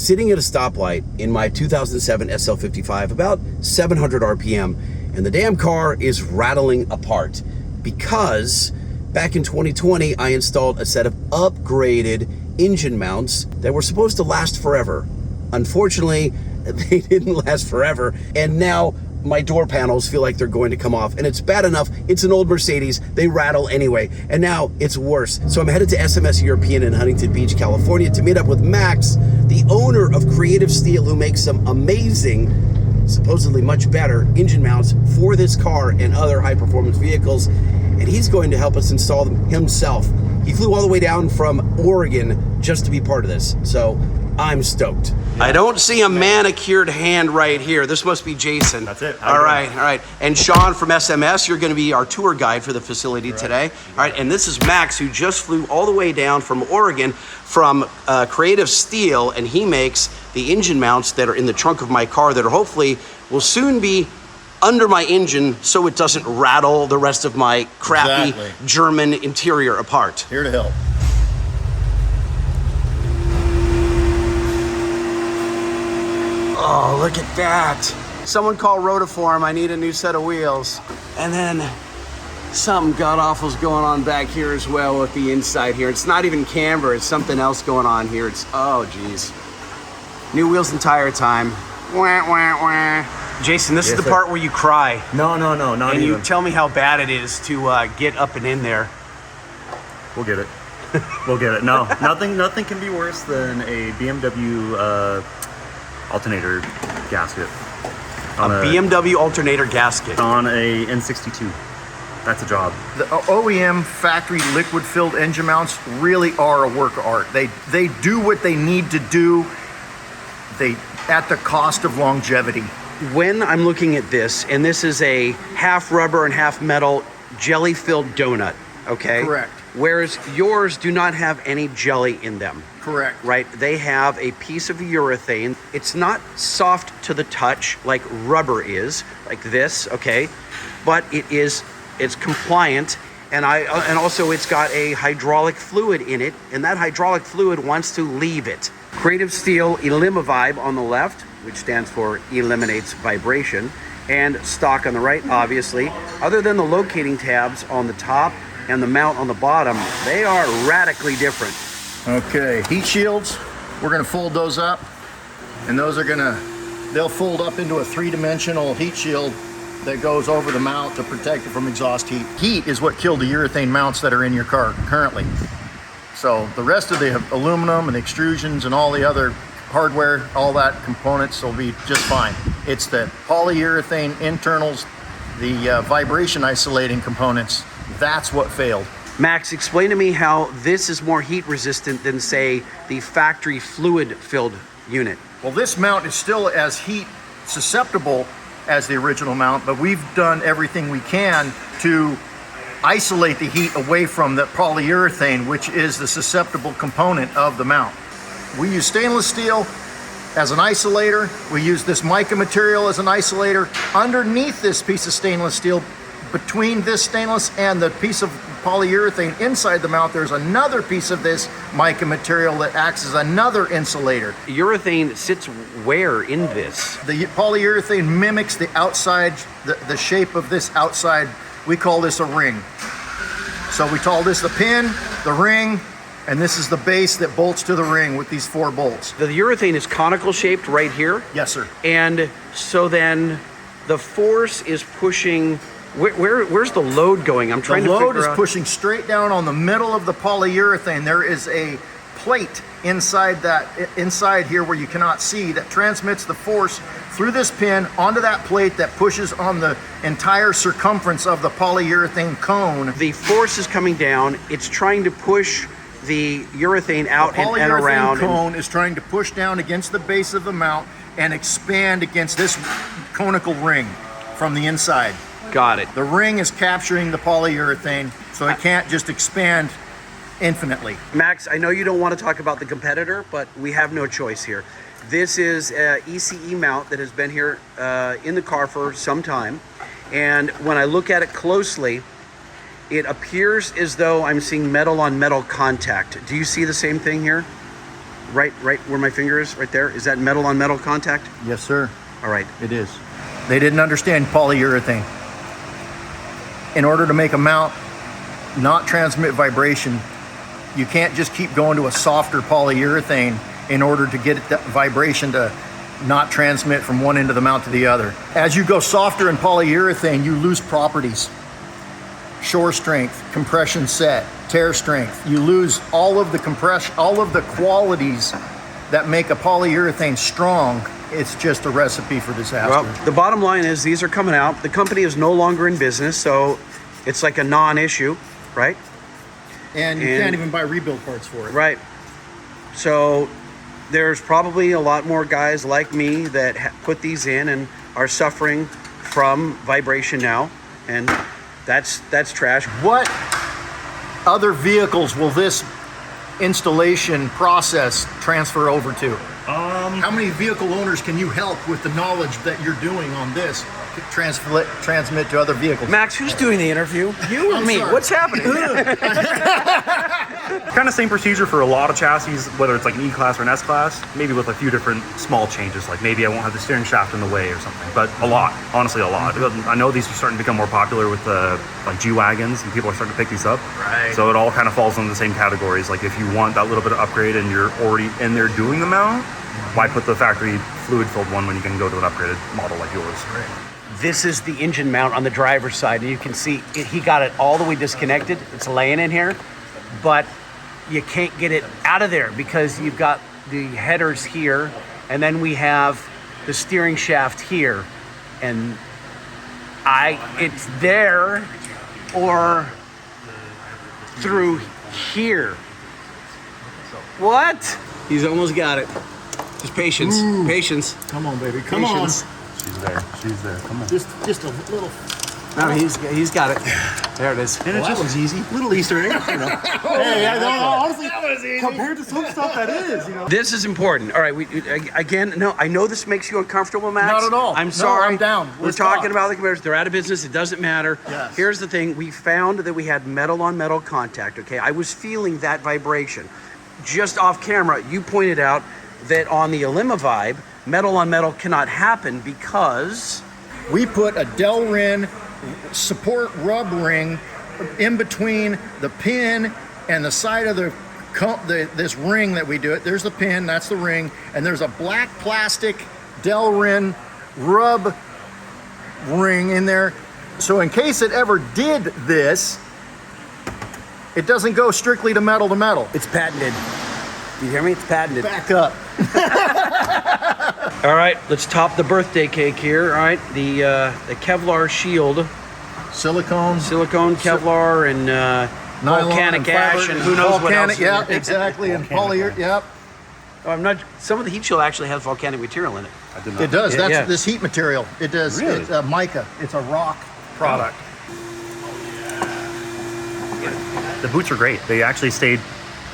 sitting at a stoplight in my 2007 SL55, about 700 RPM, and the damn car is rattling apart because back in 2020, I installed a set of upgraded engine mounts that were supposed to last forever. Unfortunately, they didn't last forever, and now my door panels feel like they're going to come off, and it's bad enough. It's an old Mercedes. They rattle anyway, and now it's worse. So I'm headed to SMS European in Huntington Beach, California to meet up with Max, the owner of Creative Steel, who makes some amazing, supposedly much better engine mounts for this car and other high-performance vehicles, and he's going to help us install them himself. He flew all the way down from Oregon just to be part of this, so I'm stoked. Yeah. I don't see a manicured hand right here. This must be Jason. That's it. All right. And Sean from SMS, you're going to be our tour guide for the facility today. All right, and this is Max, who just flew all the way down from Oregon from Creative Steel, and he makes the engine mounts that are in the trunk of my car that are hopefully will soon be under my engine so it doesn't rattle the rest of my crappy German interior apart. Here to help. Oh, look at that. Someone call Rotiform, I need a new set of wheels. And then something god-awful's going on back here as well with the inside here. It's not even camber, it's something else going on here. It's, oh geez. New wheels and tire time. Wah, wah, wah. Jason, this is the part where you cry. No, not and even. You tell me how bad it is to get up and in there. We'll get it. We'll get it. No, nothing can be worse than a BMW alternator gasket. A BMW alternator gasket. On a N62. That's a job. The OEM factory liquid-filled engine mounts really are a work of art. They do what they need to do, at the cost of longevity. When I'm looking at this, and this is a half rubber and half metal jelly-filled donut, okay? Correct. Whereas yours do not have any jelly in them. Correct. Right? They have a piece of urethane. It's not soft to the touch like rubber is, like this, okay? But it's compliant, and also it's got a hydraulic fluid in it, and that hydraulic fluid wants to leave it. Creative Steel Elimvibe on the left, which stands for eliminates vibration, and stock on the right, obviously. Other than the locating tabs on the top and the mount on the bottom, they are radically different. Okay, heat shields, we're gonna fold those up, and those are they'll fold up into a three-dimensional heat shield that goes over the mount to protect it from exhaust heat. Heat is what killed the urethane mounts that are in your car currently. So the rest of the aluminum and the extrusions and all the other hardware, all that components will be just fine. It's the polyurethane internals, the vibration isolating components, that's what failed. Max, explain to me how this is more heat resistant than, say, the factory fluid-filled unit. Well, this mount is still as heat susceptible as the original mount, but we've done everything we can to isolate the heat away from the polyurethane, which is the susceptible component of the mount. We use stainless steel as an isolator. We use this mica material as an isolator. Underneath this piece of stainless steel, between this stainless and the piece of polyurethane inside the mount, there's another piece of this mica material that acts as another insulator. Urethane sits where in this? The polyurethane mimics the outside, the shape of this outside. We call this a ring. So we call this the pin, the ring, and this is the base that bolts to the ring with these 4 bolts. The urethane is conical shaped right here? Yes, sir. And so then the force is pushing, where's the load going? I'm trying to figure out. The load is pushing straight down on the middle of the polyurethane. There is a plate inside here where you cannot see that transmits the force through this pin onto that plate that pushes on the entire circumference of the polyurethane cone. The force is coming down. It's trying to push the urethane out and around. The polyurethane cone is trying to push down against the base of the mount and expand against this conical ring from the inside. Got it. The ring is capturing the polyurethane, so it can't just expand infinitely. Max, I know you don't want to talk about the competitor, but we have no choice here. This is an ECE mount that has been here in the car for some time, and when I look at it closely, it appears as though I'm seeing metal on metal contact. Do you see the same thing here? right where my finger is, right there? Is that metal on metal contact? Yes, sir. All right. It is. They didn't understand polyurethane. In order to make a mount not transmit vibration, you can't just keep going to a softer polyurethane in order to get that vibration to not transmit from one end of the mount to the other. As you go softer in polyurethane, you lose properties. Shore strength, compression set, tear strength. You lose all of the compression, all of the qualities that make a polyurethane strong. It's just a recipe for disaster. Well, the bottom line is these are coming out. The company is no longer in business, so it's like a non-issue, right? And you can't even buy rebuild parts for it. Right. So there's probably a lot more guys like me that put these in and are suffering from vibration now, and that's trash. What other vehicles will this installation process transfer over to? How many vehicle owners can you help with the knowledge that you're doing on this transmit to other vehicles? Max, who's doing the interview? You or me? Sorry. What's happening? Kind of same procedure for a lot of chassis, whether it's like an E-Class or an S-Class, maybe with a few different small changes, like maybe I won't have the steering shaft in the way or something, but a lot, honestly a lot. I know these are starting to become more popular with like G-Wagons, and people are starting to pick these up. Right. So it all kind of falls into the same categories. Like if you want that little bit of upgrade and you're already in there doing the mount, why put the factory fluid-filled one when you can go to an upgraded model like yours? Right. This is the engine mount on the driver's side, and you can see he got it all the way disconnected. It's laying in here, but you can't get it out of there because you've got the headers here, and then we have the steering shaft here, and it's there or through here. What? He's almost got it. Just patience. Ooh. Patience. Come on, baby. Come Patience. on. She's there, come on. Just a little. No, he's got it. There it is. And Well, that was easy. Little Easter egg, you know. Hey, honestly, compared to some stuff that is, you know. This is important. All right, I know this makes you uncomfortable, Max. Not at all. I'm No, sorry. I'm down. We're Let's talking talk. about the computers. They're out of business. It doesn't matter. Yes. Here's the thing. We found that we had metal on metal contact, okay? I was feeling that vibration. Just off camera, you pointed out that on the Elimvibe, metal on metal cannot happen because... We put a Delrin support rub ring in between the pin and the side of this ring that we do it. There's the pin, that's the ring, and there's a black plastic Delrin rub ring in there. So in case it ever did this, it doesn't go strictly to metal. It's patented. You hear me? It's patented. Back up. All right, let's top the birthday cake here. All right, the Kevlar shield. Silicone Kevlar, and nylon volcanic and ash, fiber, and who knows what else. Yeah, exactly. And polyurethane. Yep. Oh, I'm not. Some of the heat shield actually has volcanic material in it. I did not. It does. That's Yeah. this heat material. It does. Really? It's mica. It's a rock product. The boots are great. They actually stayed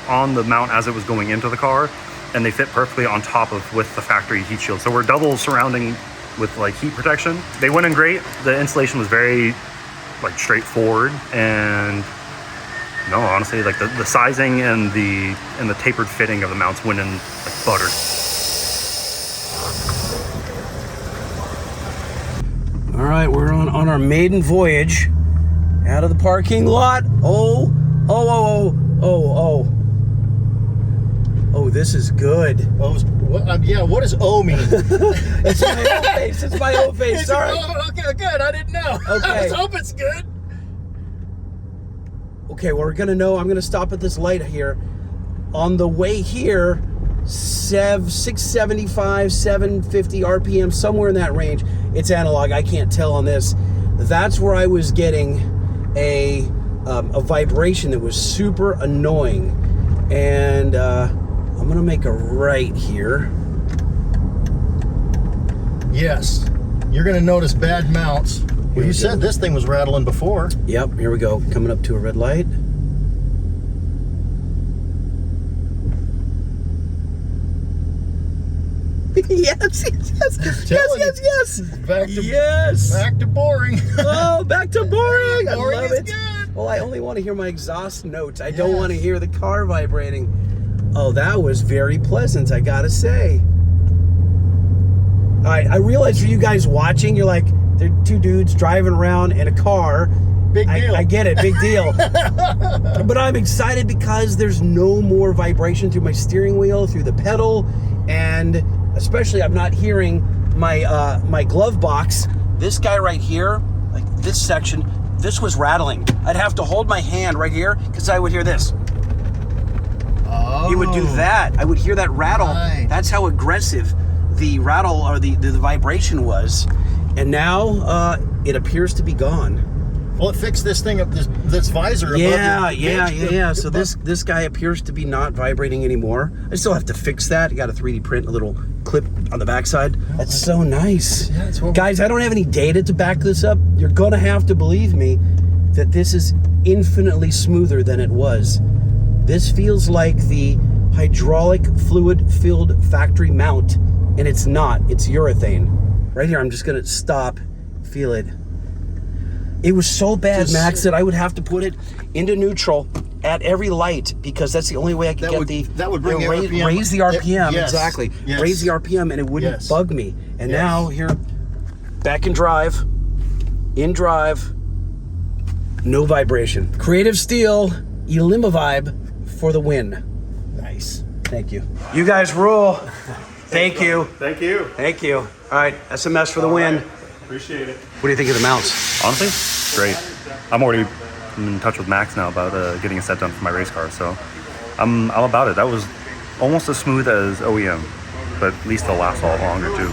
on the mount as it was going into the car, and they fit perfectly on top of with the factory heat shield. So we're double surrounding with like heat protection. They went in great. The installation was very like straightforward, and no, honestly, like the sizing and the tapered fitting of the mounts went in like butter. All right, we're on our maiden voyage out of the parking lot. Oh, this is good. Yeah. What does O mean? It's my old face. It's my old face. Sorry. Okay, good. I didn't know. Okay. I hope it's good. Okay, well, we're gonna know. I'm gonna stop at this light here. On the way here, 675, 750 RPM, somewhere in that range. It's analog. I can't tell on this. That's where I was getting a vibration that was super annoying, and I'm gonna make a right here. Yes. You're going to notice bad mounts. Well, you said this thing was rattling before. Yep, here we go. Coming up to a red light. Yes. Back to boring. Oh, back to boring. I Boring love is it. good. Well, I only want to hear my exhaust notes. I don't want to hear the car vibrating. Oh, that was very pleasant, I gotta say. All right, I realize for you guys watching, you're like, they're two dudes driving around in a car. Big deal. I get it, big deal. But I'm excited because there's no more vibration through my steering wheel, through the pedal, and especially I'm not hearing my my glove box. This guy right here, like this section, this was rattling. I'd have to hold my hand right here because I would hear this. Oh. He would do that. I would hear that rattle. Right. That's how aggressive the rattle or the vibration was. And now it appears to be gone. Well, it fixed this thing up, this visor. Yeah. So this guy appears to be not vibrating anymore. I still have to fix that. I got a 3D print a little clip on the backside. That's so nice. Yeah, it's horrible. Guys, I don't have any data to back this up. You're gonna have to believe me that this is infinitely smoother than it was. This feels like the hydraulic fluid-filled factory mount, and it's not. It's urethane. Right here, I'm just gonna stop, feel it. It was so bad, Max, that I would have to put it into neutral at every light because that's the only way I could that would bring the RPM. Raise the RPM, Yes. exactly. Yes. Raise the RPM, and it wouldn't Yes. bug me. And Yes. now here, back in drive, no vibration. Creative Steel, Elimvibe for the win. Nice. Thank you. You guys rule. Thank you. Thank you. Thank you. All right, SMS for the win. Appreciate it. What do you think of the mounts? Honestly, great. I'm already in touch with Max now about getting a set done for my race car, so I'm about it. That was almost as smooth as OEM, but at least it'll last a lot longer too.